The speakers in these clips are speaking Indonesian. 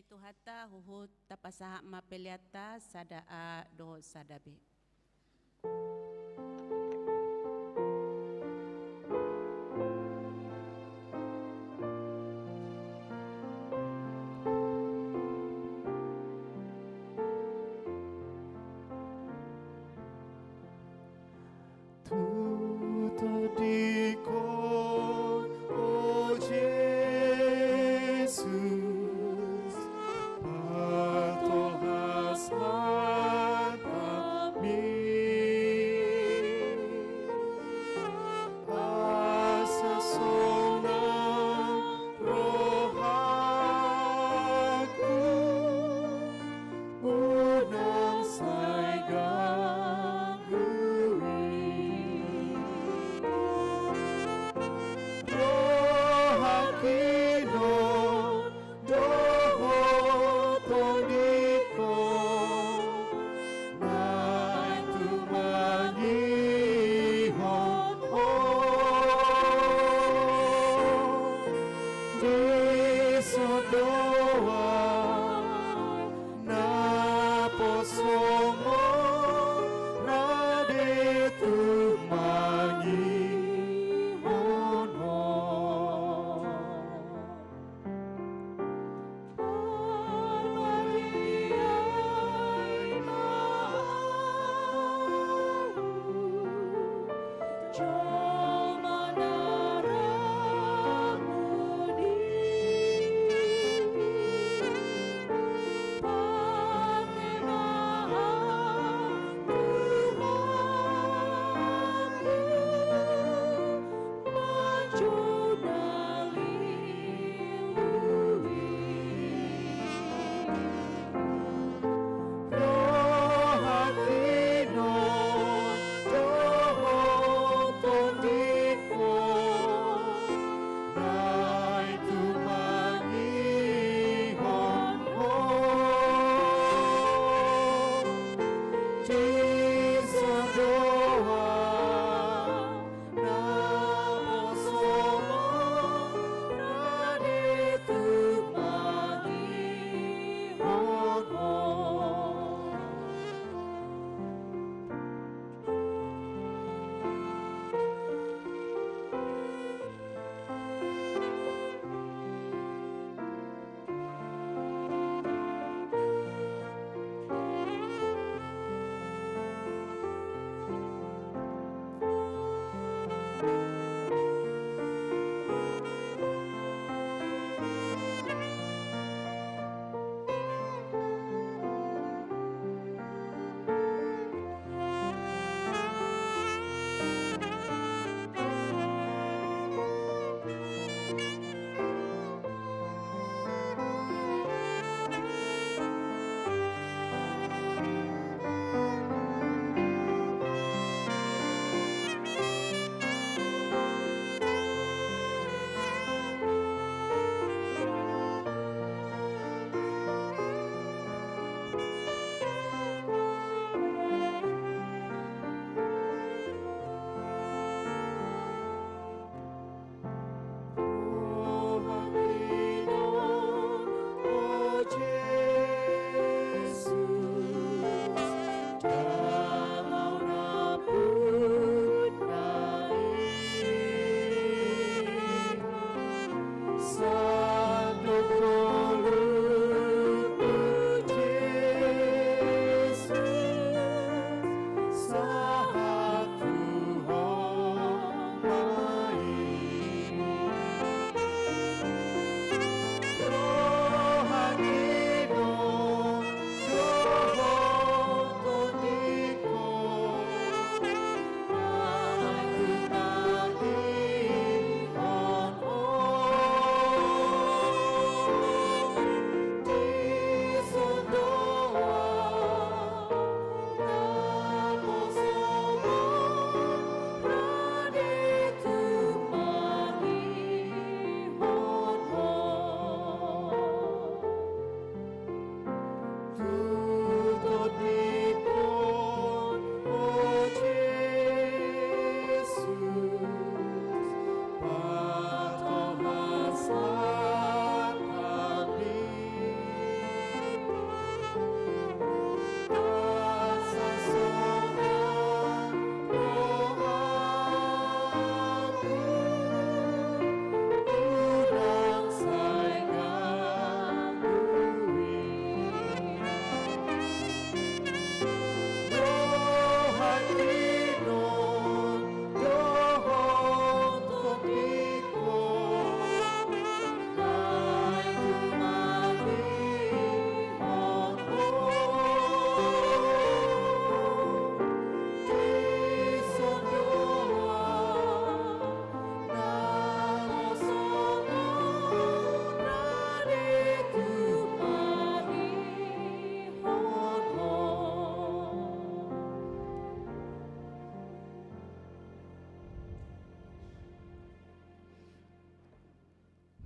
Itu hata huhut tapasaha mapeliata sadaa do sadabe. Tutodikon, oh Jesus, patolhasat kami, asasonang rohaku, unang say gagawin.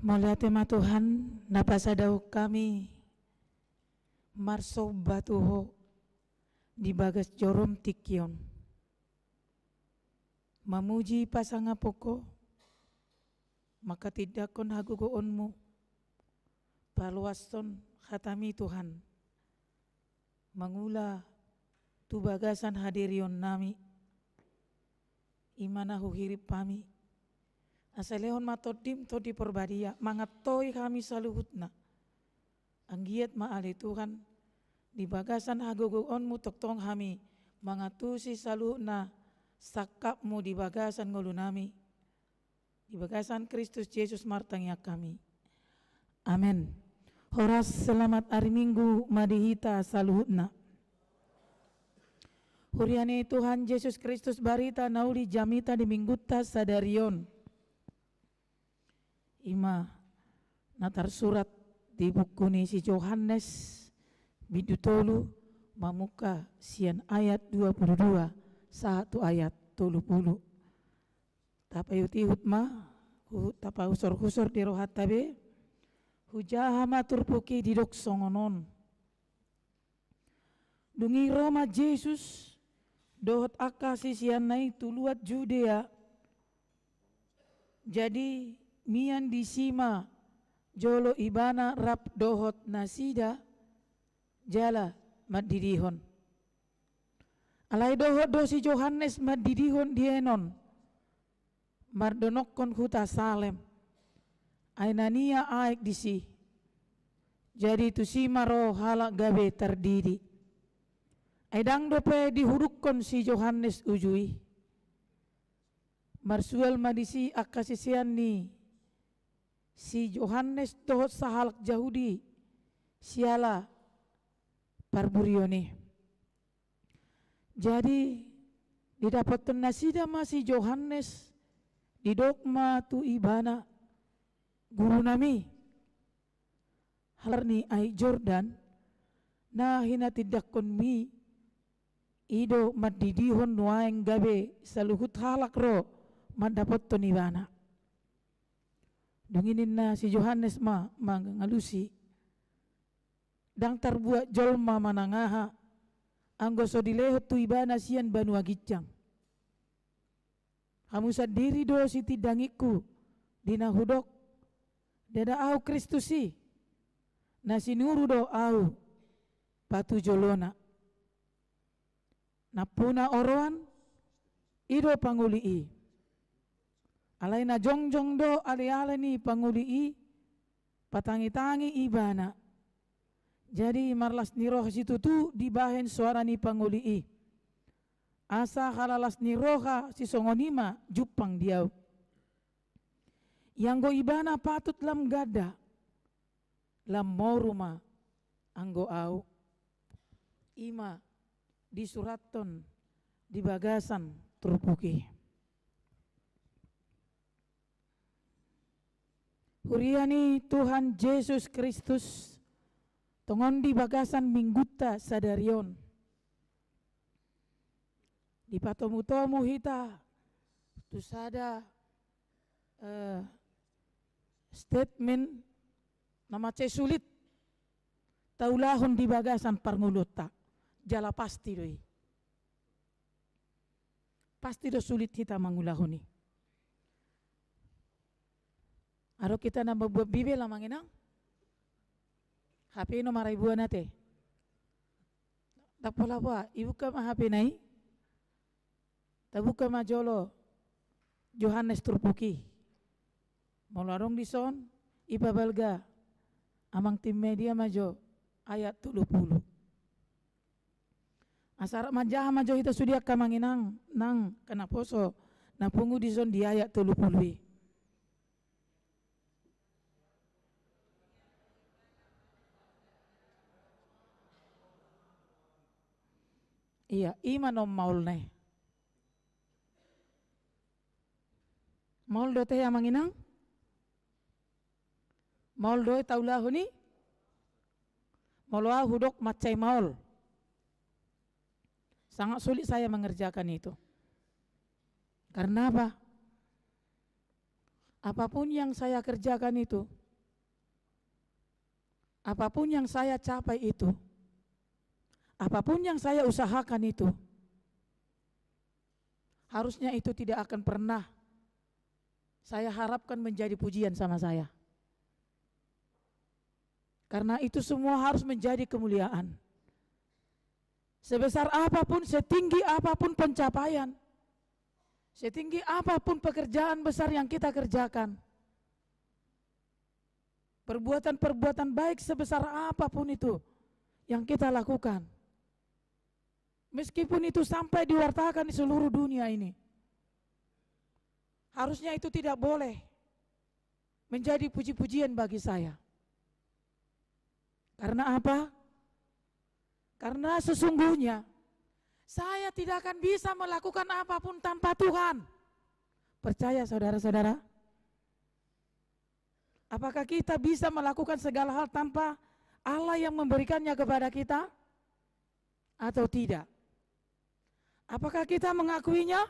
Mulia tema Tuhan, napasadau kami marsobatuho di bagas jorom tikion. Mamuji pasangapoko, maka tidak kon hagugoonmu, paluason khatami Tuhan. Mangula tu bagasan hadirion nami, imana huhirip kami. Asalehon matodim to di perbadia, mangatoi kami saluhutna. Anggiat maali Tuhan, di bagasan hagogoonmu toktong kami, mangatusi saluhna sakapmu di bagasan ngolunami. Di bagasan Kristus Yesus martangnya kami. Amin. Horas selamat hari Minggu madihita saluhutna. Huriani Tuhan Yesus Kristus barita nauli jamita di mingguta sadarion. Ima natar surat di buku ni si Yohanes bidutolu mamuka sian ayat 22 satu ayat 30. Tapayuti hutma tapa husor di rohat tabe hujahama turpuki didok songonon dungi Roma Yesus dohot akasi sian nai tuluat Judea jadi mian disima jolo ibana rap dohot nasida jala madidihon alai dohot dosi Yohanes madidihon dienon mardonokon huta Salem ainania aek disi jadi tu simaro halak gabe terdidi aidang dope dihurukon si Yohanes ujui marsual madisi akasisian ni si Yohanes dohot sahalak Yahudi siala parburioni. Jadi didapatkan nasida masih Yohanes di dogma tu ibana guru nami halarni ai Jordan na hina tidak konmi ido madidihon nuaeng gabe saluhut halak ro madapatkan ibana. Dunginin na si Yohanes mangalusi dang tarbuat jolma manangaha anggo so dilehot tu ibana sian banu agicang kamu sadiri do si tidangiku dina hudok dada au Kristusi na sinuru do au patu jolona napuna oroan ido pangulii alai na jongjong do ale-ale ni pangulii patangi-tangi ibana jadi marlas ni roh situ tu dibahen suara ni pangulii asa halalas ni roha si songonima jupang diau yang go ibana patut lam gada lam moruma anggo au ima di suraton di bagasan turpuki. Huriani Tuhan Yesus Kristus tongon di bagasan mingguta sadarion di patomu-tomu hita tu sada statement nama sulit taulahon di bagasan parnguluta jala pasti doi pasti do sulit hita mangulahoni. Aro kita nambah buat bibe lah manginang HP no marai buah nate tak pola buah ibu kama HP nai tabuka majolo Yohanes turpuki molarong dison ipa balga amang tim media majo ayat 30 asar majah majo hita sudia kamanginang nang kena poso na pungu dison di ayat 30. Iya, iman om maul ne. Maul do teh amanginang? Maul do taulah ni? Maul hudok macai maul. Sangat sulit saya mengerjakan itu. Karena apa? apapun yang saya kerjakan itu, apapun yang saya capai itu, apapun yang saya usahakan itu, harusnya itu tidak akan pernah saya harapkan menjadi pujian sama saya. Karena itu semua harus menjadi kemuliaan. Sebesar apapun, setinggi apapun pencapaian, setinggi apapun pekerjaan besar yang kita kerjakan, perbuatan-perbuatan baik sebesar apapun itu yang kita lakukan, meskipun itu sampai diwartakan di seluruh dunia ini, harusnya itu tidak boleh menjadi puji-pujian bagi saya. Karena apa? Karena sesungguhnya saya tidak akan bisa melakukan apapun tanpa Tuhan. Percaya saudara-saudara? Apakah kita bisa melakukan segala hal tanpa Allah yang memberikannya kepada kita? Atau tidak? Apakah kita mengakuinya?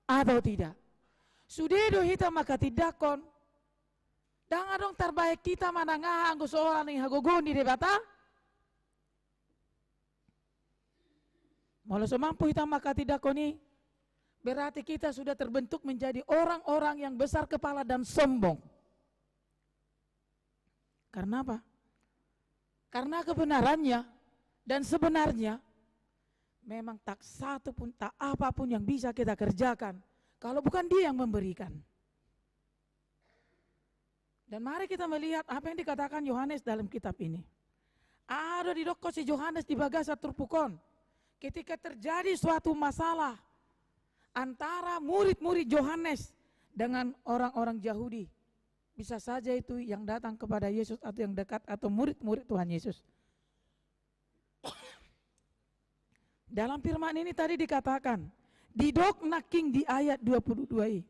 Atau tidak? Sudedo hita maka tidakon. Dangan dong terbaik kita manangah anggo seorang yang hagogondi debata. Malah semampu hita maka tidakon ini. Berarti kita sudah terbentuk menjadi orang-orang yang besar kepala dan sombong. Karena apa? Karena kebenarannya dan sebenarnya memang tak satu pun, tak apapun yang bisa kita kerjakan kalau bukan Dia yang memberikan. Dan mari kita melihat apa yang dikatakan Yohanes dalam kitab ini. Ada di doko si Yohanes di bagasa terpukon. Ketika terjadi suatu masalah antara murid-murid Yohanes dengan orang-orang Yahudi. Bisa saja itu yang datang kepada Yesus atau yang dekat atau murid-murid Tuhan Yesus. Dalam firman ini tadi dikatakan, didok naking di ayat 22i.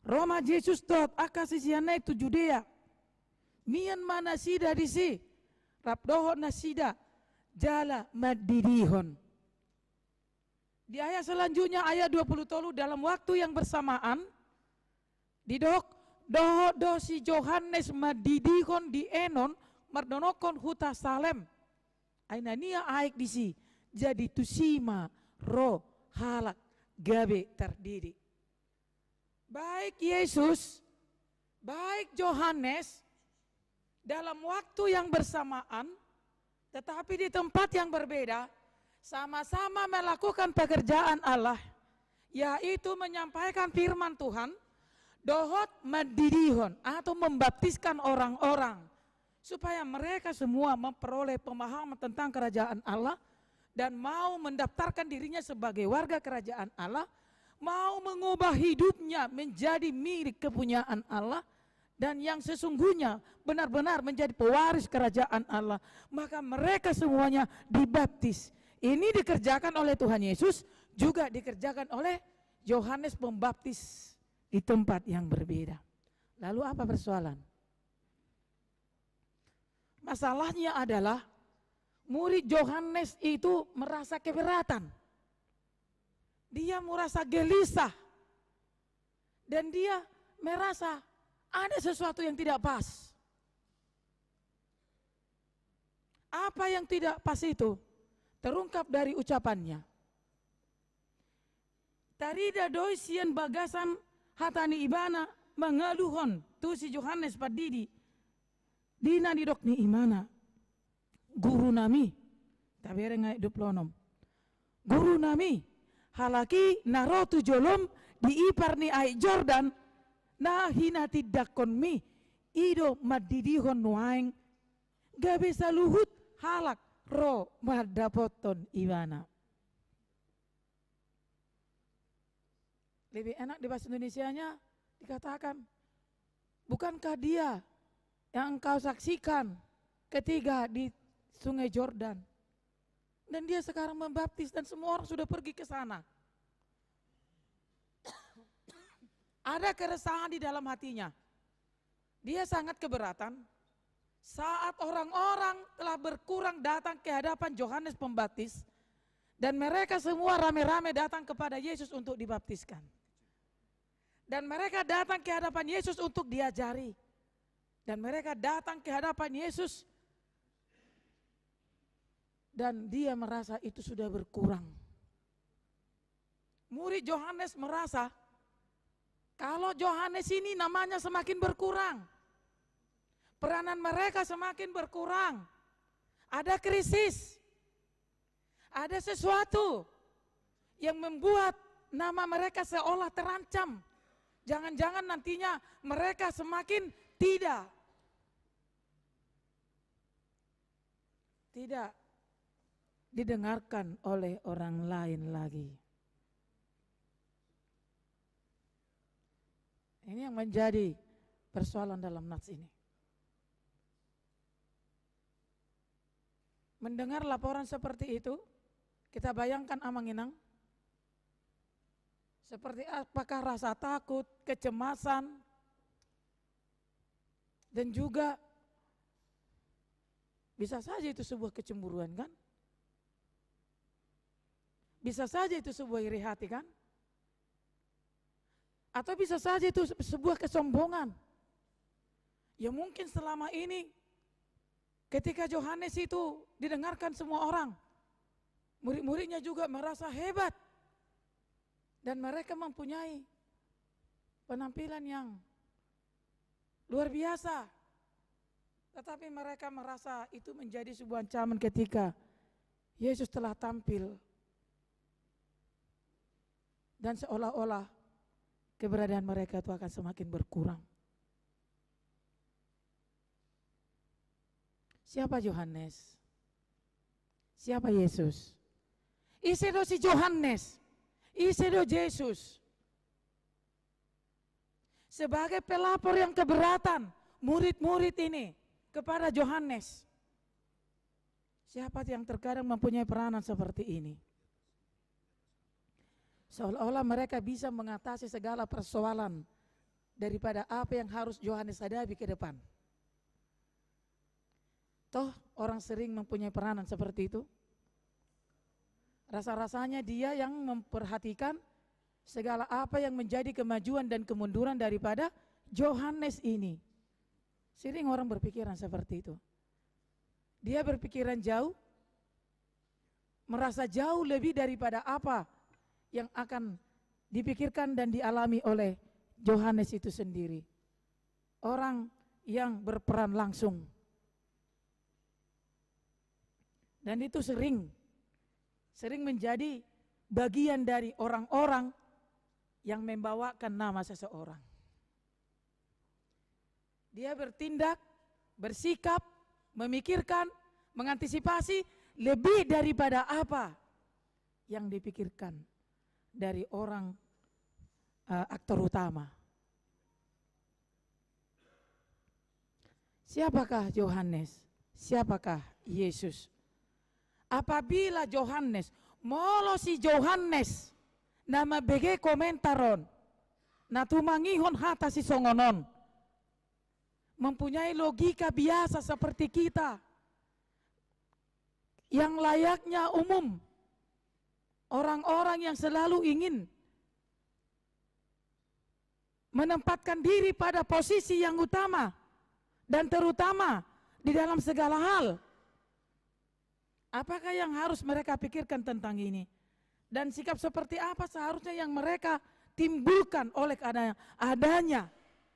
Roma Yesus dot akasisianai tu Judea. Mian mana sida disi. Rapdoho nasida jala madidihon. Di ayat selanjutnya ayat 20 tolu dalam waktu yang bersamaan didok doho dosi Yohanes madidihon di Enon mardonokon huta Salem. Ainania aik disi jadi tusima roh halak gabe terdiri. Baik Yesus, baik Yohanes dalam waktu yang bersamaan tetapi di tempat yang berbeda sama-sama melakukan pekerjaan Allah, yaitu menyampaikan firman Tuhan, dohot madidihon atau membaptiskan orang-orang supaya mereka semua memperoleh pemahaman tentang kerajaan Allah dan mau mendaftarkan dirinya sebagai warga kerajaan Allah, mau mengubah hidupnya menjadi milik kepunyaan Allah dan yang sesungguhnya benar-benar menjadi pewaris kerajaan Allah. Maka mereka semuanya dibaptis. Ini dikerjakan oleh Tuhan Yesus, juga dikerjakan oleh Yohanes Pembaptis di tempat yang berbeda. Lalu apa persoalan? Masalahnya adalah murid Yohanes itu merasa keberatan. Dia merasa gelisah. Dan dia merasa ada sesuatu yang tidak pas. Apa yang tidak pas itu? Terungkap dari ucapannya. Tarida doi sian bagasan hatani ibana mengaluhon tu si Yohanes padidi. Dina didok ni imana. Guru nami. Tabere ngai duplonom. Guru nami. Halaki narotu jolom diipar ni ai Jordan. Nah hina tidakon mi. Ido madidihon nuaing. Gabe saluhut halak. Ro madapoton imana. Lebih enak di bahasa Indonesianya dikatakan, bukankah dia yang engkau saksikan ketika di Sungai Jordan? Dan dia sekarang membaptis dan semua orang sudah pergi ke sana. Ada keresahan di dalam hatinya. Dia sangat keberatan. Saat orang-orang telah berkurang datang ke hadapan Yohanes Pembaptis dan mereka semua rame-rame datang kepada Yesus untuk dibaptiskan. Dan mereka datang ke hadapan Yesus untuk diajari. Dan mereka datang ke hadapan Yesus dan dia merasa itu sudah berkurang. Murid Yohanes merasa kalau Yohanes ini namanya semakin berkurang. Peranan mereka semakin berkurang. Ada krisis. Ada sesuatu yang membuat nama mereka seolah terancam. Jangan-jangan nantinya mereka semakin tidak didengarkan oleh orang lain lagi. Ini yang menjadi persoalan dalam nats ini. Mendengar laporan seperti itu, kita bayangkan amanginang. Seperti apakah rasa takut, kecemasan, dan juga bisa saja itu sebuah kecemburuan kan? Bisa saja itu sebuah iri hati kan? Atau bisa saja itu sebuah kesombongan. Ya mungkin selama ini ketika Yohanes itu didengarkan semua orang, murid-muridnya juga merasa hebat. Dan mereka mempunyai penampilan yang luar biasa. Tetapi mereka merasa itu menjadi sebuah ancaman ketika Yesus telah tampil. Dan seolah-olah keberadaan mereka itu akan semakin berkurang. Siapa Yohanes? Siapa Yesus? Isedo si Yohanes. Isedo Yesus. Sebagai pelapor yang keberatan murid-murid ini kepada Yohanes. Siapa yang terkadang mempunyai peranan seperti ini? Seolah-olah mereka bisa mengatasi segala persoalan daripada apa yang harus Yohanes hadapi ke depan. Toh orang sering mempunyai peranan seperti itu. Rasa-rasanya dia yang memperhatikan segala apa yang menjadi kemajuan dan kemunduran daripada Yohanes ini. Sering orang berpikiran seperti itu. Dia berpikiran jauh, merasa jauh lebih daripada apa yang akan dipikirkan dan dialami oleh Yohanes itu sendiri. Orang yang berperan langsung. Dan itu sering menjadi bagian dari orang-orang yang membawakan nama seseorang. Dia bertindak, bersikap, memikirkan, mengantisipasi lebih daripada apa yang dipikirkan dari orang aktor utama. Siapakah Yohanes? Siapakah Yesus? Apabila Yohanes, molo si Yohanes, nama bege komentaron, na tumangihon hata si songonon, mempunyai logika biasa seperti kita, yang layaknya umum, orang-orang yang selalu ingin menempatkan diri pada posisi yang utama, dan terutama di dalam segala hal. Apakah yang harus mereka pikirkan tentang ini? Dan sikap seperti apa seharusnya yang mereka timbulkan oleh adanya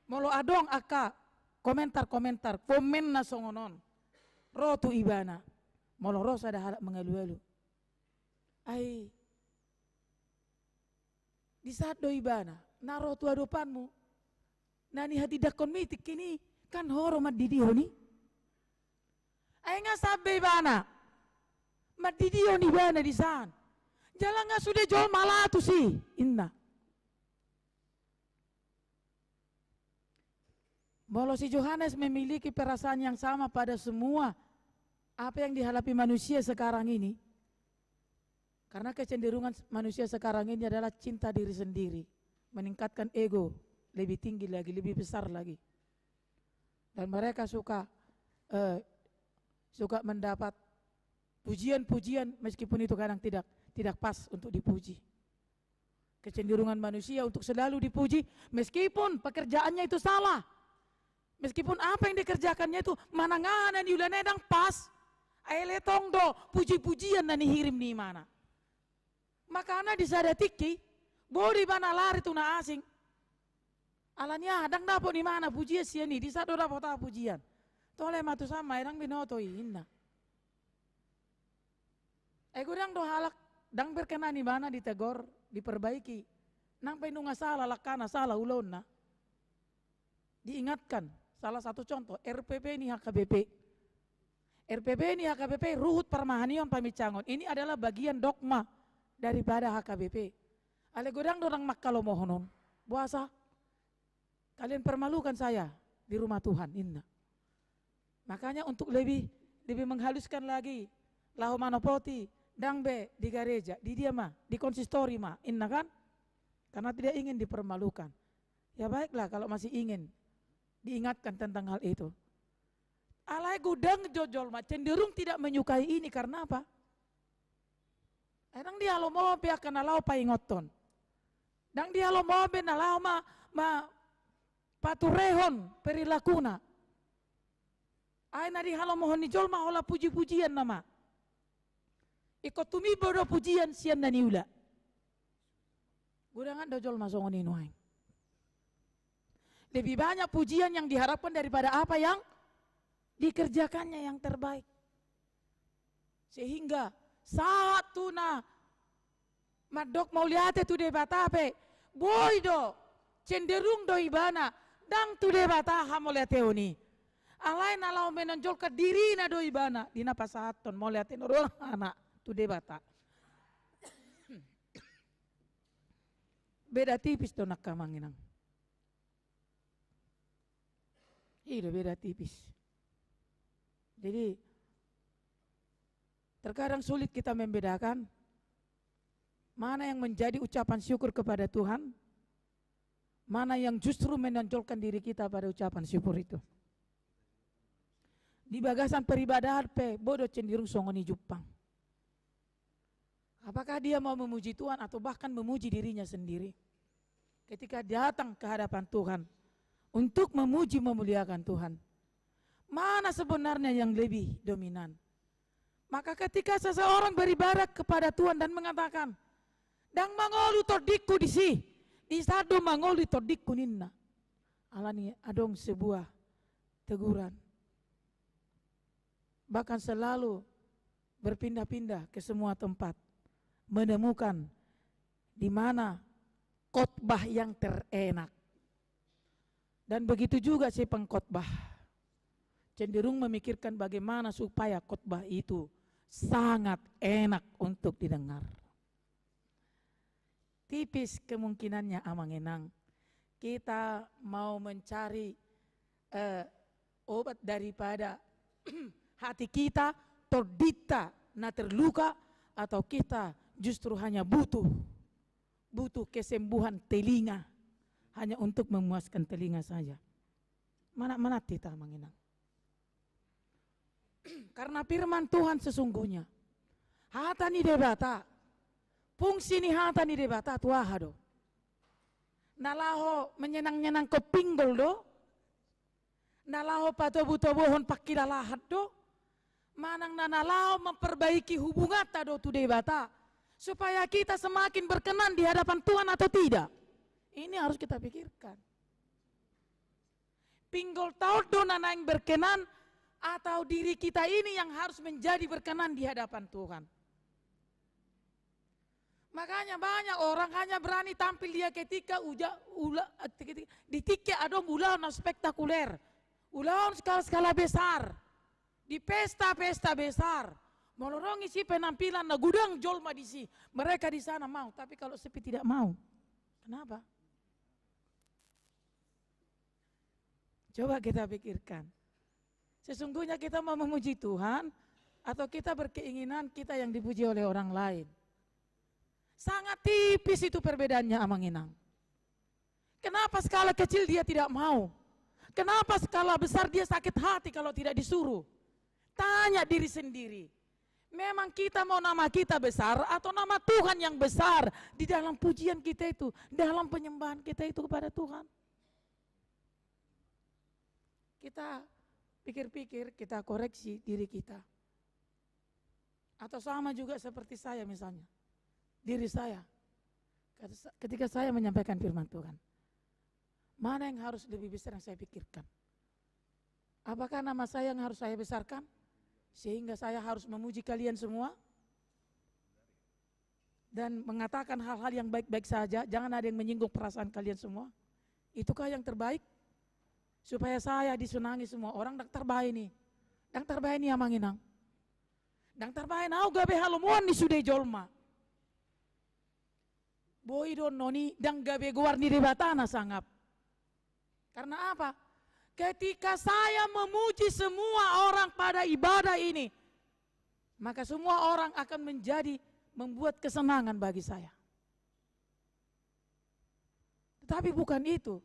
molo adong aka komentar-komentar komen na songonon rotu ibana molo ros ada halak mengalu-alu ai di saat do ibana na rotu adopanmu nani hati dakon mitik kini kan horomat didio ni ai nga sabe ibana madidio ni bana di sana. Jalan nga sudah jual malah tu sih, inna. Molo si Yohanes memiliki perasaan yang sama pada semua apa yang dihadapi manusia sekarang ini. Karena kecenderungan manusia sekarang ini adalah cinta diri sendiri, meningkatkan ego lebih tinggi lagi, lebih besar lagi. Dan mereka suka mendapat pujian-pujian meskipun itu kadang tidak pas untuk dipuji. Kecenderungan manusia untuk selalu dipuji meskipun pekerjaannya itu salah. Meskipun apa yang dikerjakannya itu mananganan yula nedang pas. Aile tong do puji-pujian dan hirim di mana. Makanya disadatiki bodi bana lari tuna asing. Alanya hadang dapat di mana pujian siani di satu dapat tahu pujian. Tole matu sama edang binoto inna. Gudang do halak dang berkenan di mana ditegor, diperbaiki. Nang penunga salah lakana salah ulon na. Diingatkan salah satu contoh RPP ini HKBP. RPP ini HKBP Ruhut Permahanion Pamicangon. Ini adalah bagian dogma daripada HKBP. Ale godang dorang makkalo mohonon. Buasa. Kalian permalukan saya di rumah Tuhan. Inna. Makanya untuk lebih menghaluskan lagi. Lahu manopoti. Dangbe di gereja. Di dia mah. Di konsistori mah. Inna kan? Karena tidak ingin dipermalukan. Ya baiklah kalau masih ingin. Diingatkan tentang hal itu. Alai gudang jojol mah cenderung tidak menyukai ini karena apa? Edang dia lo mau akan alau paingoton. Dang dia lo mau ben alau ma paturehon perilakuna. Ai nadi halo mohon nijol ma ola puji-pujian nama. Ikut tumi bodo pujian sian dan iula. Gudangan dojol masongon inuain. Lebih banyak pujian yang diharapkan daripada apa yang dikerjakannya yang terbaik. Sehingga satu na madok mau lihat itu debatape boy do cenderung do ibana dang tu debata hamo lihat teoni alai na lau menonjolkan diri na do ibana dina pasaton mau lihat orang anak tu debata beda tipis do nak kamanginang iya beda tipis. Jadi terkadang sulit kita membedakan mana yang menjadi ucapan syukur kepada Tuhan, mana yang justru menonjolkan diri kita pada ucapan syukur itu. Di bagasan peribadahan bodoh cenderung songoni Jepang. Apakah dia mau memuji Tuhan atau bahkan memuji dirinya sendiri? Ketika datang ke hadapan Tuhan untuk memuji memuliakan Tuhan. Mana sebenarnya yang lebih dominan? Maka ketika seseorang beribadah kepada Tuhan dan mengatakan, "Dang mangolu todikku di sado mangolu todikku ninna." Alani adong sebuah teguran. Bahkan selalu berpindah-pindah ke semua tempat, menemukan di mana khotbah yang terenak. Dan begitu juga si pengkhotbah. Cenderung memikirkan bagaimana supaya khotbah itu sangat enak untuk didengar. Tipis kemungkinannya amangenang kita mau mencari obat daripada hati kita tordita na terluka atau kita justru hanya butuh kesembuhan telinga hanya untuk memuaskan telinga saja. Mana kita amangenang. Karena firman Tuhan sesungguhnya hata ni debata fungsi ni hata ni debata tuahado nalaho menyenang-nyenang ke pinggol do nalaho patobu-tobohon pakilalahat do manang nalaho memperbaiki hubungan do tu debata supaya kita semakin berkenan di hadapan Tuhan atau tidak. Ini harus kita pikirkan. Pinggol tau do nana yang berkenan atau diri kita ini yang harus menjadi berkenan di hadapan Tuhan. Makanya banyak orang hanya berani tampil dia ketika di tike adong ulang spektakuler. Ulang skala besar. Di pesta-pesta besar. Melorong isi penampilan na gudang jolma di si. Mereka di sana mau, tapi kalau sepi tidak mau. Kenapa? Coba kita pikirkan. Sesungguhnya kita mau memuji Tuhan atau kita berkeinginan kita yang dipuji oleh orang lain. Sangat tipis itu perbedaannya amanginang. Kenapa skala kecil dia tidak mau? Kenapa skala besar dia sakit hati kalau tidak disuruh? Tanya diri sendiri. Memang kita mau nama kita besar atau nama Tuhan yang besar di dalam pujian kita itu, dalam penyembahan kita itu kepada Tuhan. Kita pikir-pikir, kita koreksi diri kita. Atau sama juga seperti saya misalnya, diri saya. Ketika saya menyampaikan firman Tuhan, mana yang harus lebih besar yang saya pikirkan? Apakah nama saya yang harus saya besarkan? Sehingga saya harus memuji kalian semua dan mengatakan hal-hal yang baik-baik saja, jangan ada yang menyinggung perasaan kalian semua. Itukah yang terbaik? Supaya saya disenangi semua orang, dang terbaik nih. Dang terbaik nih amanginang. Dang terbaik nau gabe halomuan ni sudah jolma. Boy don noni dang gabe guar ni debatana sangap. Karena apa? Ketika saya memuji semua orang pada ibadah ini, maka semua orang akan membuat kesenangan bagi saya. Tetapi bukan itu.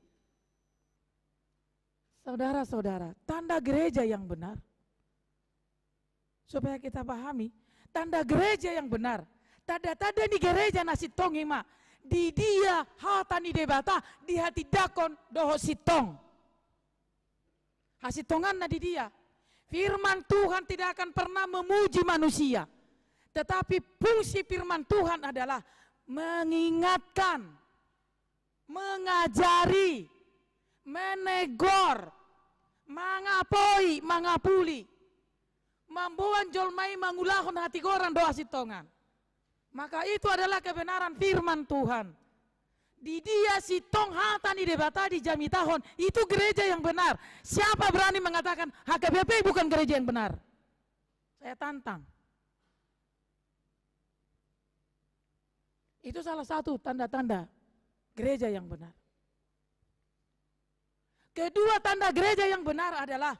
Saudara-saudara, tanda gereja yang benar, supaya kita pahami, tanda gereja yang benar, tanda-tanda di gereja nasi tong ima, di dia hatani debata, di hati dakon doho sitong. Hasitongan na di dia. Firman Tuhan tidak akan pernah memuji manusia. Tetapi fungsi firman Tuhan adalah mengingatkan, mengajari, menegor, mangapoi, mangapuli, membuat jolmai mangulahon hati goran doa sitongan. Maka itu adalah kebenaran firman Tuhan. Di dia si tong hatani debata di jami tahun, itu gereja yang benar. Siapa berani mengatakan HKBP bukan gereja yang benar? Saya tantang. Itu salah satu tanda-tanda gereja yang benar. Kedua tanda gereja yang benar adalah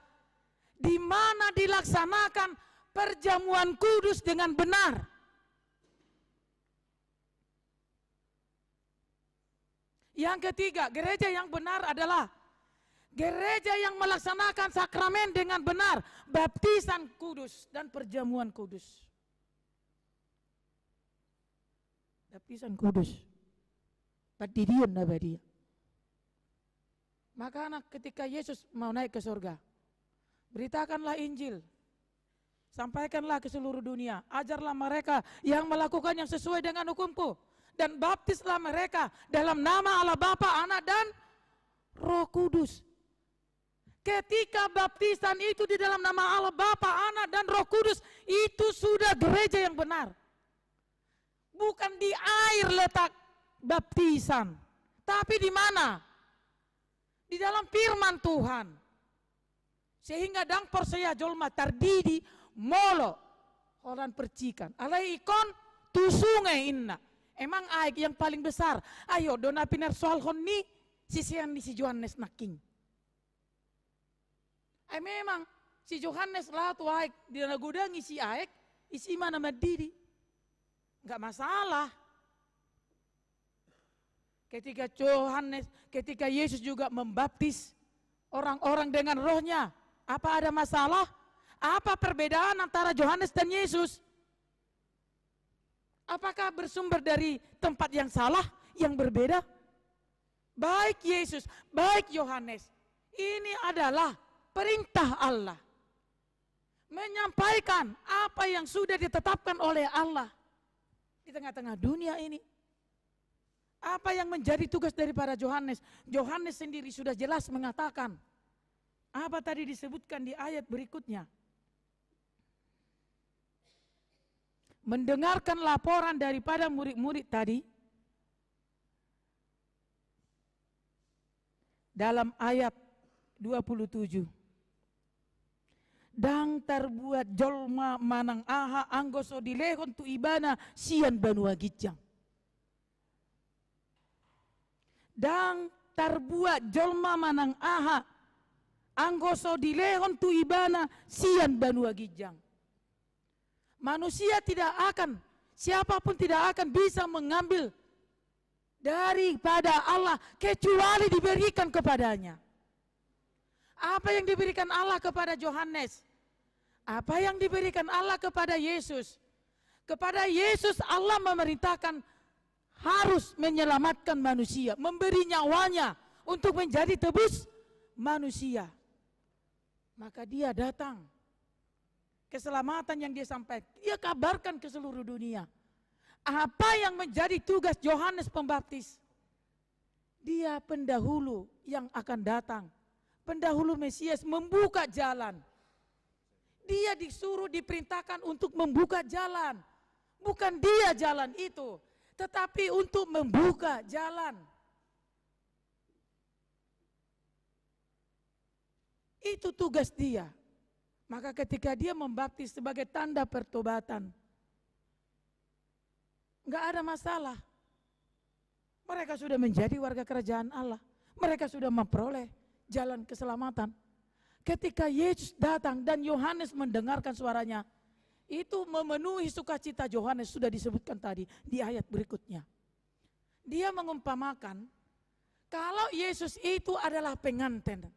di mana dilaksanakan perjamuan kudus dengan benar. Yang ketiga, gereja yang benar adalah gereja yang melaksanakan sakramen dengan benar, baptisan kudus dan perjamuan kudus. Baptisan kudus. Padidian nabadia. Maka anak ketika Yesus mau naik ke surga, beritakanlah Injil. Sampaikanlah ke seluruh dunia, ajarlah mereka yang melakukan yang sesuai dengan hukumku. Dan baptislah mereka dalam nama Allah Bapa, Anak dan Roh Kudus. Ketika baptisan itu di dalam nama Allah Bapa, Anak dan Roh Kudus, itu sudah gereja yang benar. Bukan di air letak baptisan, tapi di mana? Di dalam firman Tuhan. Sehingga dang persaya jolma tardidi molo orang percikan. Alai ikon tu sungai inna. Emang aik yang paling besar. Ayo dona pinar soal honni sisian ni si Yohanes naking. Ay memang si Yohanes lah tu aik di gudang isi aik, isi mana madidi. Enggak masalah. Ketika Yesus juga membaptis orang-orang dengan rohnya, apa ada masalah? Apa perbedaan antara Yohanes dan Yesus? Apakah bersumber dari tempat yang salah, yang berbeda? Baik Yesus, baik Yohanes, ini adalah perintah Allah. Menyampaikan apa yang sudah ditetapkan oleh Allah di tengah-tengah dunia ini. Apa yang menjadi tugas daripada Yohanes? Yohanes sendiri sudah jelas mengatakan, apa tadi disebutkan di ayat berikutnya? Mendengarkan laporan daripada murid-murid tadi dalam ayat 27. Dang terbuat jolma manang aha anggoso dilehon tu ibana sian banua gijang. Dang terbuat jolma manang aha anggoso dilehon tu ibana sian banua gijang. Manusia tidak akan, siapapun tidak akan bisa mengambil daripada Allah kecuali diberikan kepadanya. Apa yang diberikan Allah kepada Yohanes? Apa yang diberikan Allah kepada Yesus? Kepada Yesus Allah memerintahkan harus menyelamatkan manusia, memberi nyawanya untuk menjadi tebus manusia. Maka dia datang. Keselamatan yang dia sampaikan, dia kabarkan ke seluruh dunia. Apa yang menjadi tugas Yohanes Pembaptis? Dia pendahulu yang akan datang. Pendahulu Mesias membuka jalan. Dia disuruh, diperintahkan untuk membuka jalan. Bukan dia jalan itu, tetapi untuk membuka jalan. Itu tugas dia. Maka ketika dia membaptis sebagai tanda pertobatan, enggak ada masalah. Mereka sudah menjadi warga kerajaan Allah. Mereka sudah memperoleh jalan keselamatan. Ketika Yesus datang dan Yohanes mendengarkan suaranya, itu memenuhi sukacita Yohanes, sudah disebutkan tadi di ayat berikutnya. Dia mengumpamakan kalau Yesus itu adalah pengantin.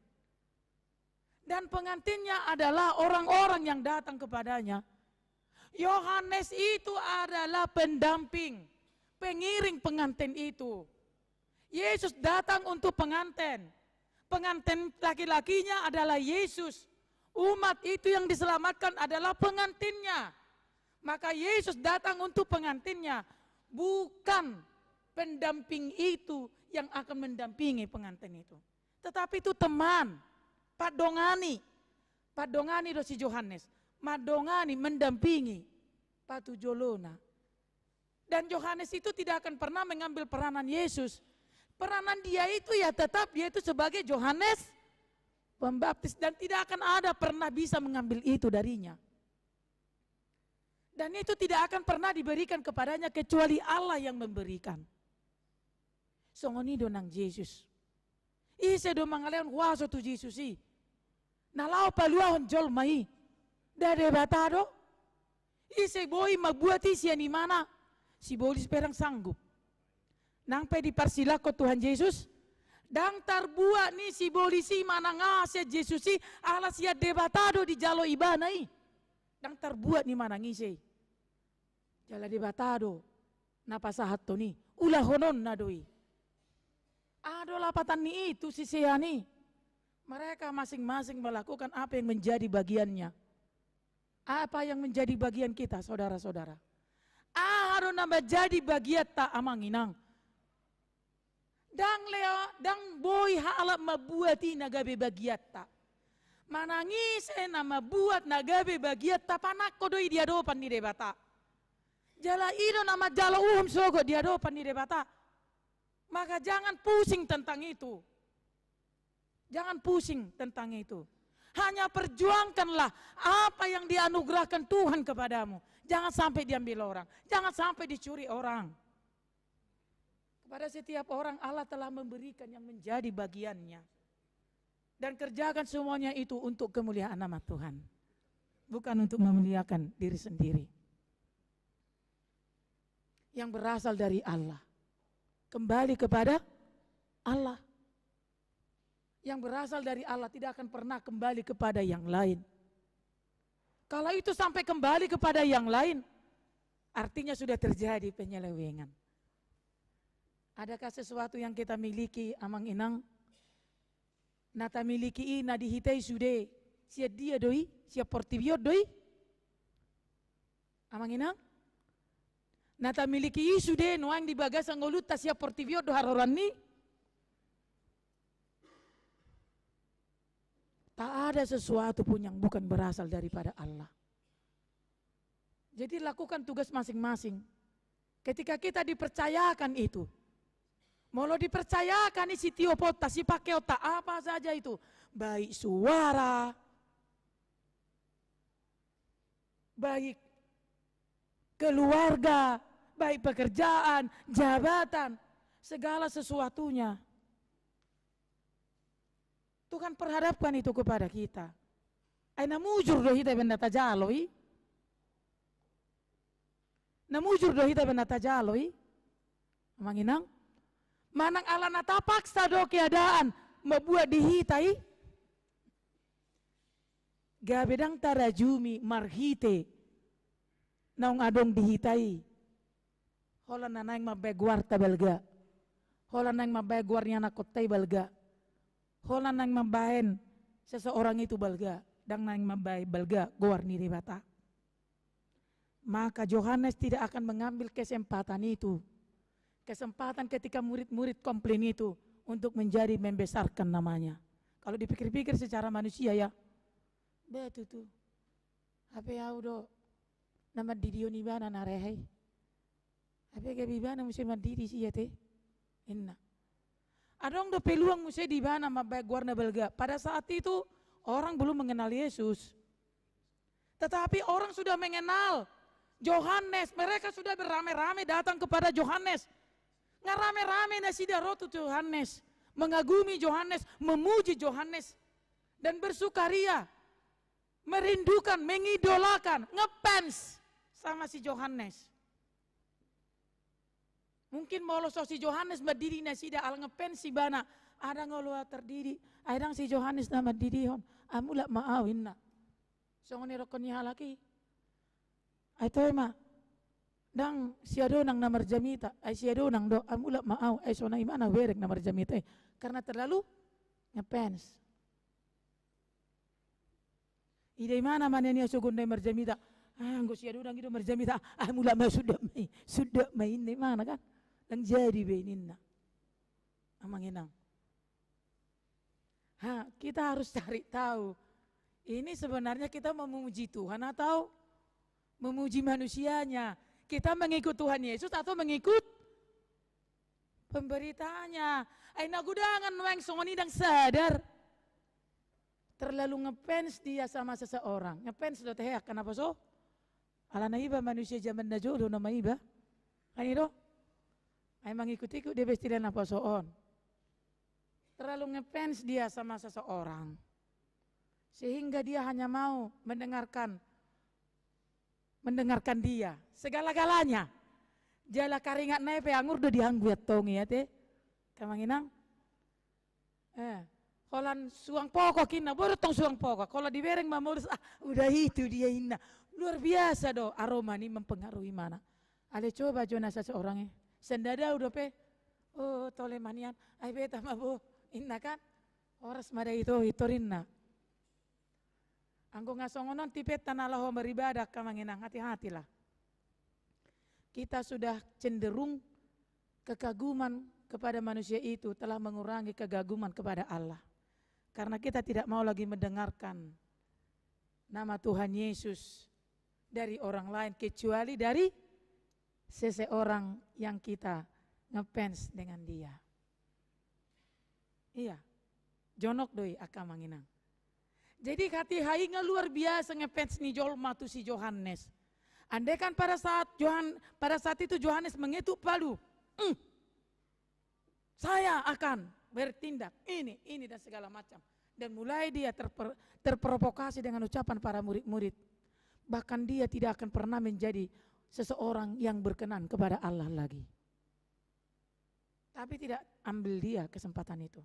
Dan pengantinnya adalah orang-orang yang datang kepadanya. Yohanes itu adalah pendamping, pengiring pengantin itu. Yesus datang untuk pengantin. Pengantin laki-lakinya adalah Yesus. Umat itu yang diselamatkan adalah pengantinnya. Maka Yesus datang untuk pengantinnya. Bukan pendamping itu yang akan mendampingi pengantin itu. Tetapi itu teman. Padongani. Padongani dosi Yohanes. Madongani mendampingi patujolona. Dan Yohanes itu tidak akan pernah mengambil peranan Yesus. Peranan dia itu ya tetap dia itu sebagai Yohanes Pembaptis dan tidak akan ada pernah bisa mengambil itu darinya. Dan itu tidak akan pernah diberikan kepadanya kecuali Allah yang memberikan. Songoni donang Yesus. Ise do mangaleon waso tu Yesus i. Nalau paluahon jol mai. Dade batado. Ise boi magbuat isi ni mana. Si bolis perang sanggup. Nang pe diparsilako Tuhan Yesus. Dang tarbuat ni si bolisi mana ngase Yesusi alas ya debatado di jalo ibanai. Dang tarbuat ni mana ngise. Jala debatado napasahat to ni ulah honon na doi. Ado lapatan ni itu si seyani. Mereka masing-masing melakukan apa yang menjadi bagiannya. Apa yang menjadi bagian kita saudara-saudara. Harus nambah jadi bagian ta amanginang. Dang leo, dang boy halap mabuati nagabe bagiatta. Manangis nama buat nagabe bagiatta panak kodoi dia dopan ni debata. Jala ido nama jala sogo dia dopan ni debata. Maka jangan pusing tentang itu. Jangan pusing tentang itu. Hanya perjuangkanlah apa yang dianugerahkan Tuhan kepadamu. Jangan sampai diambil orang. Jangan sampai dicuri orang. Kepada setiap orang Allah telah memberikan yang menjadi bagiannya. Dan kerjakan semuanya itu untuk kemuliaan nama Tuhan. Bukan untuk memuliakan diri sendiri. Yang berasal dari Allah. Kembali kepada Allah. Yang berasal dari Allah tidak akan pernah kembali kepada yang lain. Kalau itu sampai kembali kepada yang lain, artinya sudah terjadi penyelewengan. Adakah sesuatu yang kita miliki amang inang? Nata miliki ina dihitai sude siap dia doi, siap portibiot doi. Amang inang? Nata miliki sude noang di bagas anggolut ta siap portibiot do haroran ni. Tak ada sesuatu pun yang bukan berasal daripada Allah. Jadi lakukan tugas masing-masing. Ketika kita dipercayakan itu, mau dipercayakan isi tiopota, si pakai otak apa saja itu, baik suara, baik keluarga, baik pekerjaan, jabatan, segala sesuatunya. Tuhan perhadapkan itu kepada kita. Ay namujur do hita benda tajaloi. Namujur do hita benda tajaloi. Manginang. Manang ala natapaksa do keadaan membuat dihitai. Gabedang tarajumi marhite naung adong dihitai. Hola nanang mabegwar tabalga. Hola nang mabegwar niya nakotai balga. Hola nang mabahen seseorang itu balga. Dang nang mabay balga guar ni bata. Maka Yohanes tidak akan mengambil kesempatan itu. Kesempatan ketika murid-murid komplain itu untuk menjadi membesarkan namanya. Kalau dipikir-pikir secara manusia ya, betul tuh. Apa ya udah nama didio ni bana narehai. Apa ke bibana mesti mandiri sih ya teh. Inna. Adong do peluang mesti di bana mabay guarna belga. Pada saat itu orang belum mengenal Yesus. Tetapi orang sudah mengenal Yohanes. Mereka sudah beramai-ramai datang kepada Yohanes. Ngarame-rame na sida rotu Yohanes. Mengagumi Yohanes, memuji Yohanes. Dan bersukaria. Merindukan, mengidolakan, ngefans sama si Yohanes. Mungkin molo si Yohanes berdiri na sida al ngefans si bana. Ada ngolua terdiri. Aidang si Yohanes nama didihon. Amula maawin na. Songoni rokoni halaki. Aito ema. Dang siado nang namar jamita, ay siado nang do amula maaw ay so na imana werek namar jamita karena terlalu ngepens. Ida imana manenia sugun namar jamita, anggo siado nang itu marjamita, amula ma sudah main ni mana kan, dang jadi beininna. Amang inang. Kita harus cari tahu. Ini sebenarnya kita memuji Tuhan atau memuji manusianya. Kita mengikut Tuhan Yesus atau mengikut pemberitaannya. Aina gudangan weng songoni dang sadar. Terlalu ngefans dia sama seseorang. Ngefans do teh kenapa so? Ala na iba manusia zaman na jolo nama iba. Ani do? Ay mengikut-ikut dia bestilan apa soon. Terlalu ngefans dia sama seseorang. Sehingga dia hanya mau mendengarkan dia segala-galanya. Jala karingat naik peangur do diangguat tongi ya teh. Kamanginang. Kolan suang pokok kina baru tong suang pokok. Kalau dibereng mamulus udah itu dia inna. Luar biasa do aroma ini mempengaruhi mana. Ale coba jona seseorangnya. Sendada udah pe. Oh tole manian. Ai beta mabo inna kan. Horas mada itu rinna. Anggo ngasongonon tipet tanah laho beribadah kamanginang hati-hatilah. Kita sudah cenderung kekaguman kepada manusia itu telah mengurangi kegaguman kepada Allah. Karena kita tidak mau lagi mendengarkan nama Tuhan Yesus dari orang lain kecuali dari seseorang yang kita ngefans dengan dia. Iya, jonok doi akamanginang. Jadi hati hainga luar biasa ngefans ni jolma tu si Yohanes. Andai kan pada saat itu Yohanes mengetuk palu. Saya akan bertindak ini dan segala macam. Dan mulai dia terprovokasi dengan ucapan para murid-murid. Bahkan dia tidak akan pernah menjadi seseorang yang berkenan kepada Allah lagi. Tapi tidak ambil dia kesempatan itu.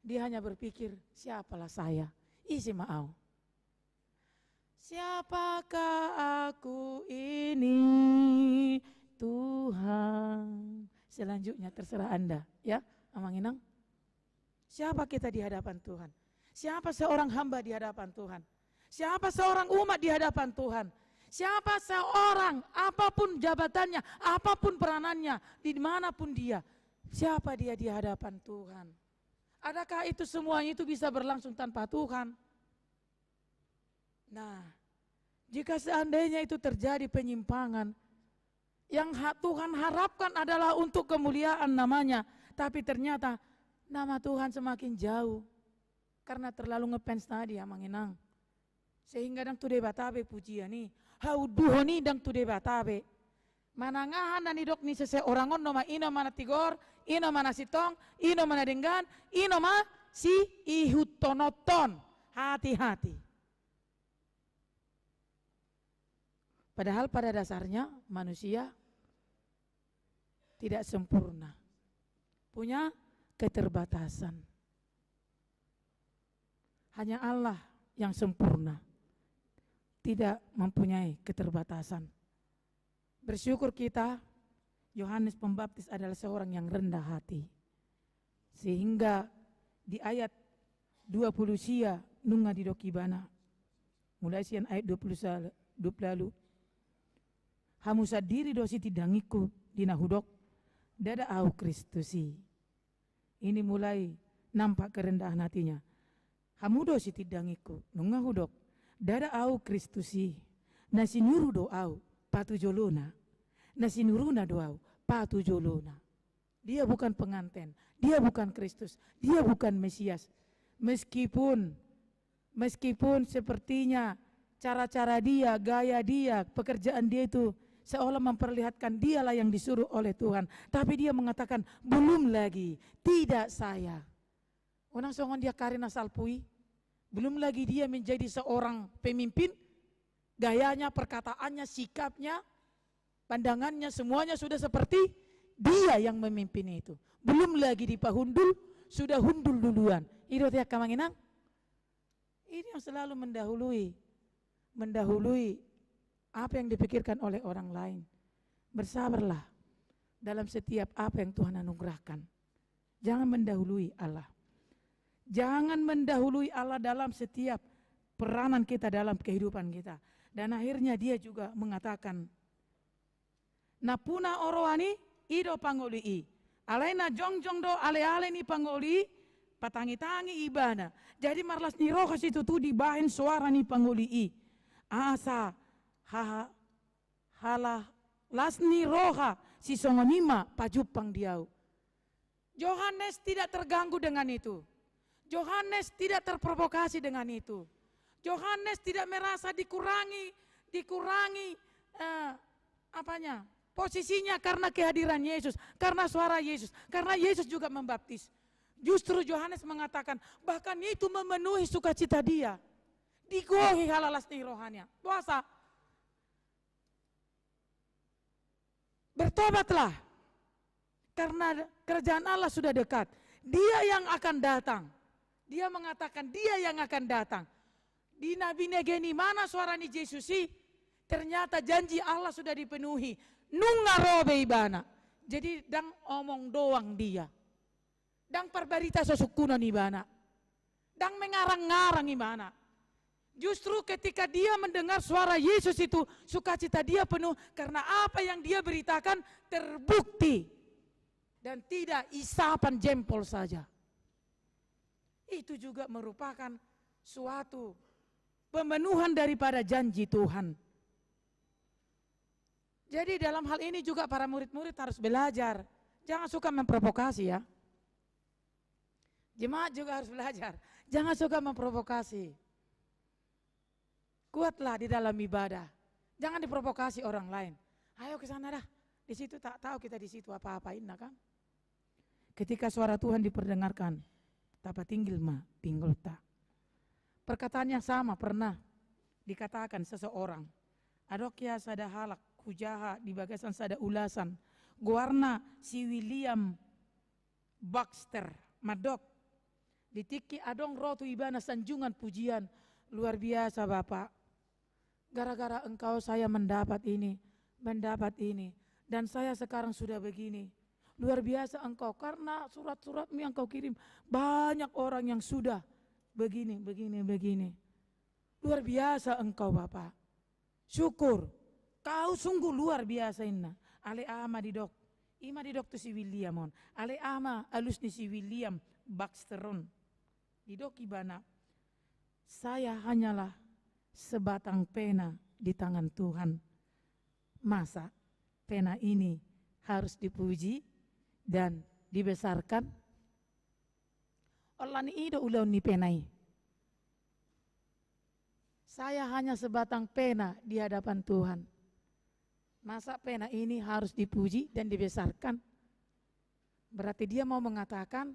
Dia hanya berpikir, siapalah saya? Isi maau. Siapakah aku ini Tuhan? Selanjutnya terserah Anda, ya, Amang Inang. Siapa kita di hadapan Tuhan? Siapa seorang hamba di hadapan Tuhan? Siapa seorang umat di hadapan Tuhan? Siapa seorang, apapun jabatannya, apapun peranannya, dimanapun dia, siapa dia di hadapan Tuhan? Adakah itu semuanya itu bisa berlangsung tanpa Tuhan? Nah, jika seandainya itu terjadi penyimpangan, yang Tuhan harapkan adalah untuk kemuliaan namanya, tapi ternyata nama Tuhan semakin jauh karena terlalu ngefans tadi Amang Inang. Sehingga dang tude batabe pujian ni, hauduhoni dang tude batabe. Manangahan dan idok ni seseorangon noma ino mana tigor, ino mana sitong, ino mana denggan, ino ma si ihutonoton. Hati-hati. Padahal pada dasarnya manusia tidak sempurna. Punya keterbatasan. Hanya Allah yang sempurna. tidak mempunyai keterbatasan. Bersyukur kita, Yohanes Pembaptis adalah seorang yang rendah hati. Sehingga di ayat 20 sia nunga di dokibana. Mulai sian ayat 20 lalu. Hamu sadiri dosi tidangiku dinahudok dada au Kristusi. Ini mulai nampak kerendahan hatinya. Hamu dosi tidangiku nunga hudok dada au Kristusi. Nasi nuru do au patu jolona. Nasi nuruna do au patu jolona. Dia bukan pengantin, dia bukan Kristus, dia bukan Mesias. Meskipun sepertinya cara-cara dia, gaya dia, pekerjaan dia itu seolah memperlihatkan dialah yang disuruh oleh Tuhan. Tapi dia mengatakan, belum lagi, tidak saya. Orang songon dia karena salpui, belum lagi dia menjadi seorang pemimpin, gayanya, perkataannya, sikapnya, pandangannya, semuanya sudah seperti dia yang memimpin itu. Belum lagi dipahundul, sudah hundul duluan. Itu tiap kamanginang. Ini yang selalu mendahului apa yang dipikirkan oleh orang lain. Bersabarlah dalam setiap apa yang Tuhan anugerahkan. Jangan mendahului Allah. Jangan mendahului Allah dalam setiap peranan kita dalam kehidupan kita. Dan akhirnya dia juga mengatakan, napuna oroani ido pangolii. Alaina jongjong do ale-ale ni pangoli patangi-tangi ibana. Jadi marlas ni rohas itu tu dibahin suara ni pangolii. Asa halah lasni roha si songonima pajupang diau. Yohanes tidak terganggu dengan itu. Yohanes tidak terprovokasi dengan itu. Yohanes tidak merasa dikurangi posisinya karena kehadiran Yesus, karena suara Yesus, karena Yesus juga membaptis. Justru Yohanes mengatakan bahkan itu memenuhi sukacita dia. Digohi halalas di rohania. Puasa. Bertobatlah. Karena kerajaan Allah sudah dekat. Dia yang akan datang. Dia mengatakan dia yang akan datang. Di Nabi Negeni mana suara ni Yesusi? Ternyata janji Allah sudah dipenuhi. Nunga robe ibana. Jadi dang omong doang dia. Dang perbarita sosukuna ibana. Dang mengarang-ngarang ibana. Justru ketika dia mendengar suara Yesus itu, sukacita dia penuh karena apa yang dia beritakan terbukti. Dan tidak isapan jempol saja. Itu juga merupakan suatu pemenuhan daripada janji Tuhan. Jadi dalam hal ini juga para murid-murid harus belajar. Jangan suka memprovokasi ya. Jemaat juga harus belajar. Jangan suka memprovokasi. Kuatlah di dalam ibadah. Jangan diprovokasi orang lain. Ayo ke sana dah. Di situ tak tahu kita di situ apa-apain nah kan. Ketika suara Tuhan diperdengarkan, tapa tinggil ma pinggul tak. Perkataan yang sama pernah dikatakan seseorang. Adokya sada halak hujaha di bagasan sada ulasan. Guarna si William Baxter Madok. Ditiki adong rotu ibana sanjungan pujian. Luar biasa Bapak. Gara-gara engkau saya mendapat ini. Dan saya sekarang sudah begini. Luar biasa engkau karena surat-suratmu yang kau kirim. Banyak orang yang sudah begini. Luar biasa engkau Bapak. Syukur. Kau sungguh luar biasa inna. Ale ama didok. Ima didok tu si William on. Ale ama alus ni si William Baxteron. Didok ibana. Saya hanyalah sebatang pena di tangan Tuhan. Masa pena ini harus dipuji dan dibesarkan? Allah ni ido ulau ni penai. Saya hanya sebatang pena di hadapan Tuhan. Masa pena ini harus dipuji dan dibesarkan? Berarti dia mau mengatakan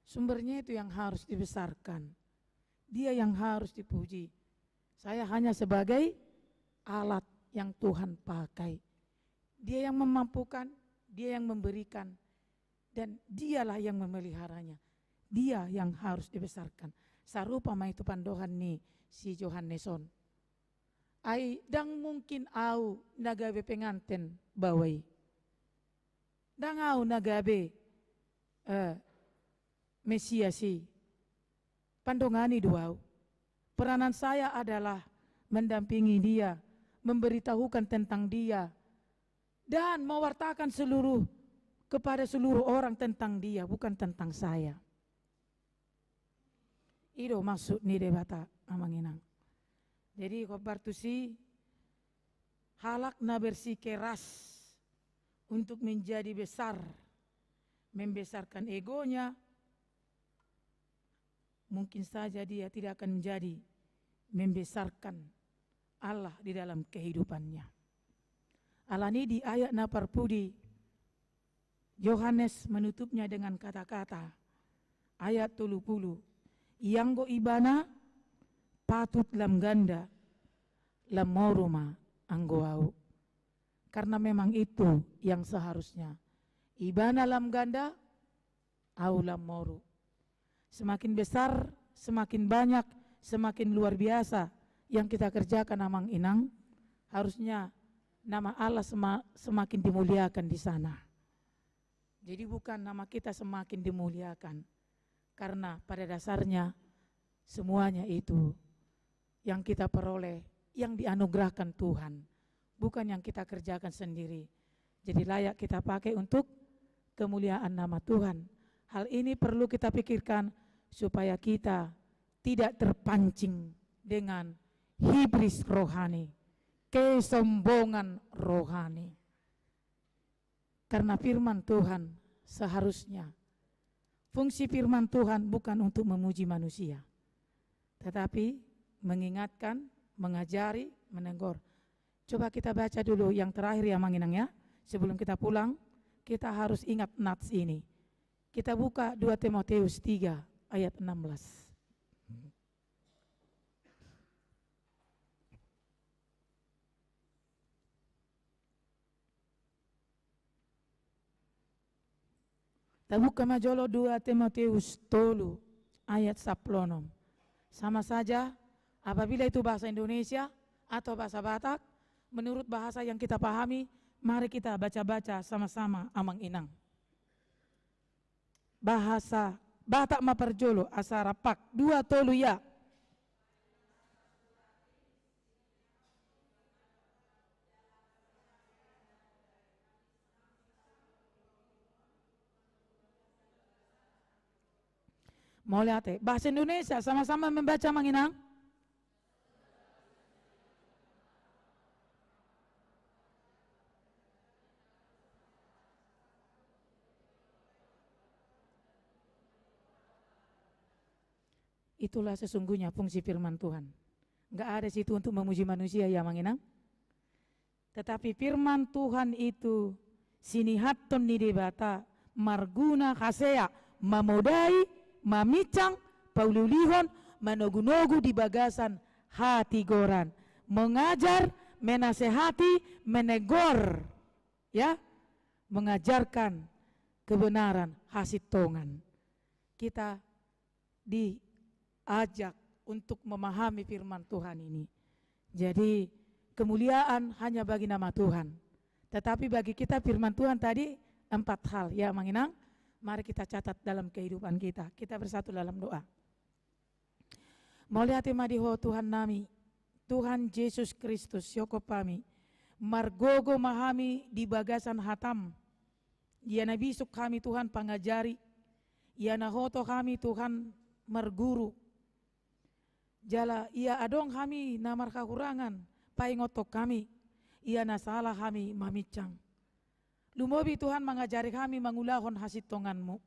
sumbernya itu yang harus dibesarkan. Dia yang harus dipuji. Saya hanya sebagai alat yang Tuhan pakai. Dia yang memampukan, dia yang memberikan. Dan dialah yang memeliharanya. Dia yang harus dibesarkan. Sarupa ma itu pandohan ni si Yohaneson. Ai dang mungkin au nagabe penganten bawai. Dang au nagabe Mesiasi. Pandongani duau. Peranan saya adalah mendampingi dia, memberitahukan tentang dia, dan mewartakan kepada seluruh orang tentang dia, bukan tentang saya. Itu maksud ni debata amanginang. Jadi kobartusi halak na bersikeras untuk menjadi besar, membesarkan egonya, mungkin saja dia tidak akan menjadi membesarkan Allah di dalam kehidupannya. Allah ini di ayat na parpudi, Yohanes menutupnya dengan kata-kata, ayat 30, yang go ibana patut lam ganda, lam moruma anggo au. Karena memang itu yang seharusnya. Ibana lam ganda, au lam moru. Semakin besar, semakin banyak, semakin luar biasa yang kita kerjakan amang inang, harusnya nama Allah semakin dimuliakan di sana. Jadi bukan nama kita semakin dimuliakan, karena pada dasarnya semuanya itu yang kita peroleh, yang dianugerahkan Tuhan, bukan yang kita kerjakan sendiri. Jadi layak kita pakai untuk kemuliaan nama Tuhan. Hal ini perlu kita pikirkan supaya kita tidak terpancing dengan hibris rohani, kesombongan rohani. Karena firman Tuhan seharusnya, fungsi firman Tuhan bukan untuk memuji manusia, tetapi mengingatkan, mengajari, menegur. Coba kita baca dulu yang terakhir ya Manginang ya. Sebelum kita pulang, kita harus ingat nats ini. Kita buka 2 Timotius 3 ayat 16. Kita buka majolo 2 Timotius 3 ayat 10. Sama saja apabila itu bahasa Indonesia atau bahasa Batak, menurut bahasa yang kita pahami, mari kita baca-baca sama-sama amang inang. Bahasa Batak maparjolo asarapak 2 tolu ya. Mau lihat bahasa Indonesia sama-sama membaca Manginang. Itulah sesungguhnya fungsi firman Tuhan. Enggak ada situ untuk memuji manusia ya Manginang. Tetapi firman Tuhan itu sinihaton ni debata marguna kasea mamodai mamicang paululihon manogu-nogu di bagasan hati goran, mengajar, menasehati, menegor, ya, mengajarkan kebenaran hasil tongan. Kita diajak untuk memahami firman Tuhan ini. Jadi kemuliaan hanya bagi nama Tuhan, tetapi bagi kita firman Tuhan tadi 4 hal ya Manginang. Mari kita catat dalam kehidupan kita. Kita bersatu dalam doa. Mauliati madiho Tuhan nami, Tuhan Yesus Kristus yoko pami, margogo mahami di bagasan hatam. Ya nabisuk kami Tuhan pangajari, ya nahoto kami Tuhan merguru. Jala ia adong kami namar kakurangan, paingotok kami, ia nasalah kami mamicang. Lumobi Tuhan mengajari kami mengulahon hasil tonganmu.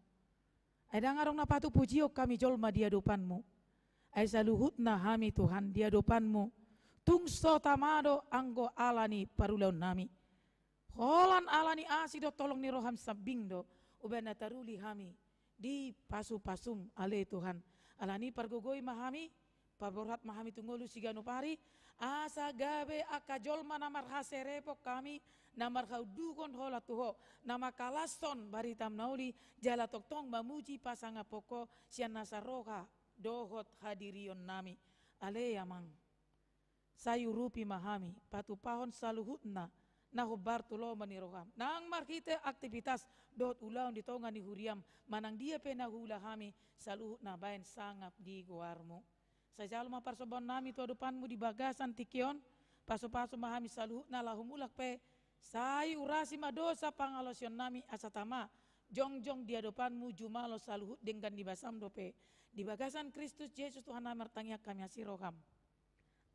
Ada ngarong na patu pujiok kami jolma di hadapanmu. Ay saluhutna kami Tuhan di hadapanmu. Tungso tamado anggo alani parulaun nami. Holan alani asido tolong ni roham sabingdo. Ubana taruli kami di pasu-pasum ale Tuhan. Alani pargogoi mahami, paborhat mahami tungolu sigano pari. Asa gabe akajolma namar haserepok kami. Namar kau dukon hola tuho, nama kalason baritam nauli jala toktong mamuji pasanga poko sian nasaroka dohot hadirion nami ale amang. sayurupi mahami patu pahon saluhutna na hubartulo maniroham nang markite aktivitas dot ulaw di tonga ni huriam manang dia pena hula hami saluhutna bayan sangap di guarmu sa jalma parsobon nami tu adupanmu di bagasan tikion paso-paso mahami saluhutna lahumulak pe say urasi madosa pangalosion nami asatama jong-jong di adupanmu jumalo saluhut dengan dibasam dope di bagasan Kristus Yesus Tuhan nami martangiak kami asiroham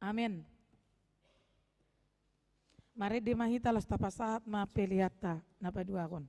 amin. Mari dimahita las tapasahat ma peliata na paduakon.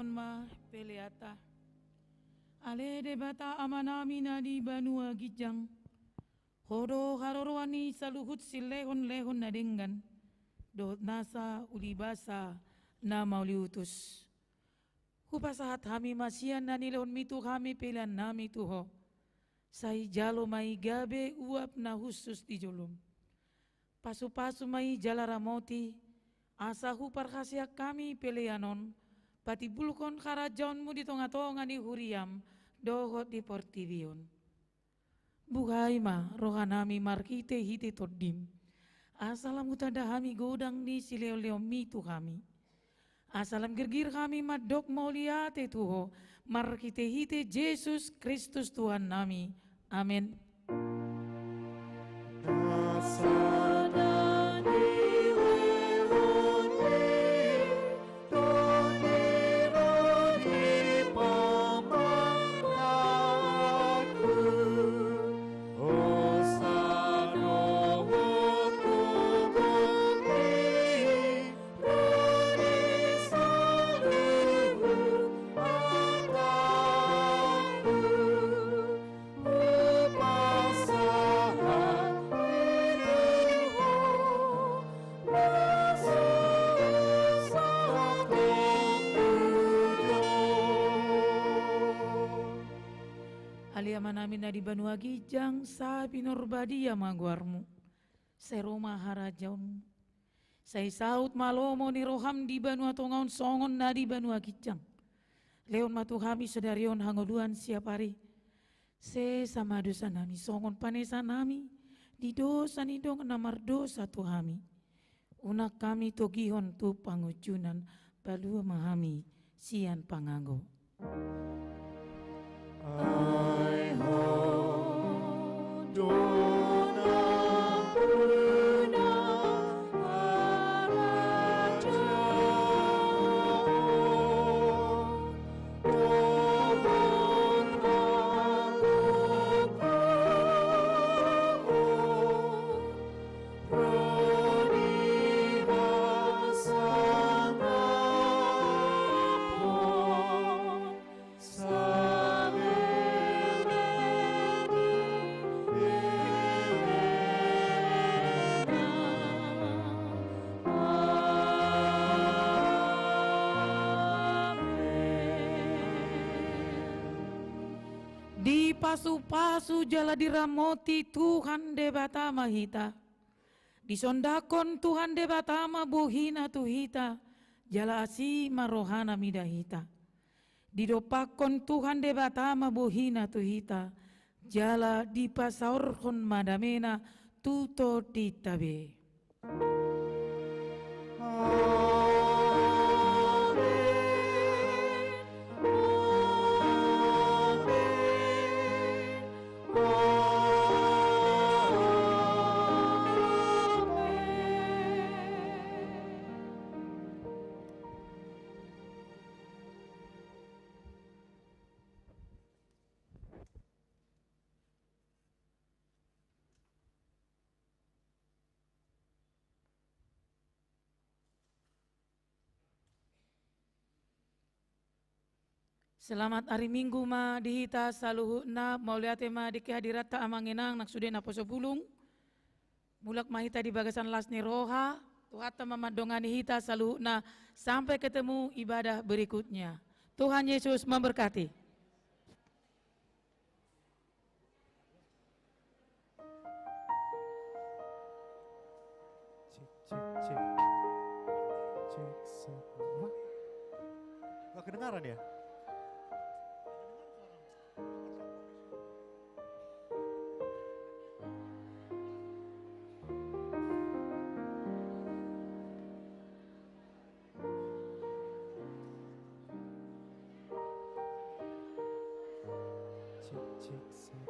sondakan ma peleata. Ale debata amanami na di banua gijang. Hodo harorwani saluhut silehon-lehon na denggan. Dot nasa ulibasa na mauliutus. Hupasahat kami masian na nilehon mitu kami pilihan nami tuho. Sai jalo mai gabe uap na khusus di jolom. Pasu-pasu mai jalara moti. Asa hupar khasiak kami pilihanon. Pati bulkon karajaonmu di tonga-tonga di huriam. Dohot di portivion. Buhay ma rohanami markite hite todim. Asalam utada kami godang di sileo-leo mitu kami. Asalam gergir kami madok mauliate tuho. Markite hite Yesus Kristus Tuhan nami. Amin. Aliaman namin na di banua gijang sa pinurbadia maguarmu. Seroma harajaun. Say saut malomo ni roham di banua tongaun songon na di banua gijang. Leon matu kami sedarion hangoluan siap hari. Se sama dosa nami songon panesa nami. Di dosa ni dong namar dosa tu kami. Unak kami togihon tu pangucunan balua mahami sian panganggo. I hold Dona Bruna Araja Dohon Raguku Prodiga Sanapo Di pasu-pasu jala diramoti Tuhan debatama hita. Di sondakon Tuhan debatama bohina tuhita. Jala asima rohana midahita. Di dopakon Tuhan debatama bohina tuhita. Jala di pasaurkon madamena tuto ditabe. Selamat hari Minggu ma dihita saluhuna mauliate ma di kehadirat ta amangenang nak sude na poso pulung. Mulak mahita di bagasan lasni roha, tuhata mamadongani hita saluhuna sampai ketemu ibadah berikutnya. Tuhan Yesus memberkati. Cek. Wah, gak kedengaran ya? Cek.